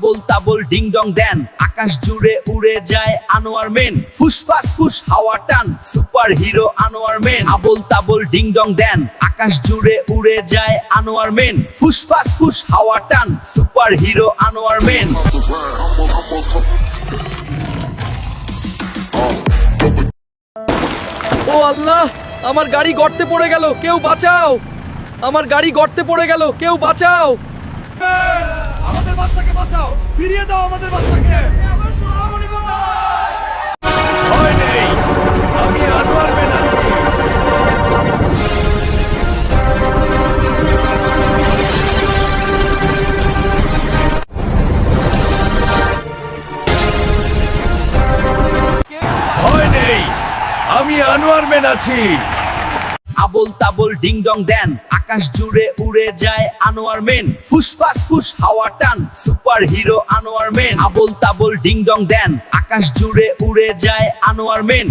Abol Tabol ding dong দেন আকাশ জুড়ে উড়ে যায় আনোয়ার মেন ফুসফাস ফুস হাওয়া টান super hero Anwar main Abol Tabol ding dong দেন আকাশ জুড়ে উড়ে যায় আনোয়ার মেন ফুসফাস ফুস হাওয়া টান সুপার হিরো আনোয়ার মেন ও আল্লাহ, আমার গাড়ি গর্তে পড়ে গেল, কেউ বাঁচাও! আমার গাড়ি গর্তে পড়ে গেল, কেউ বাঁচাও! আমাদের বাচ্চাকে বাঁচাও, ফিরিয়ে দাও আমাদের বাচ্চাকে। ভয় নেই, আমি আনোয়ার মেন আছি। ভয় নেই, আমি আনোয়ার মেন আছি। আবোল তাবোল ডিং ডং দেন আকাশ জুড়ে উড়ে যায় আনোয়ার মেন ফুসফাস ফুস হাওয়া টান super hero Anwar main Abol Tabol ding dong দেন আকাশ জুড়ে উড়ে যায় আনোয়ার মেন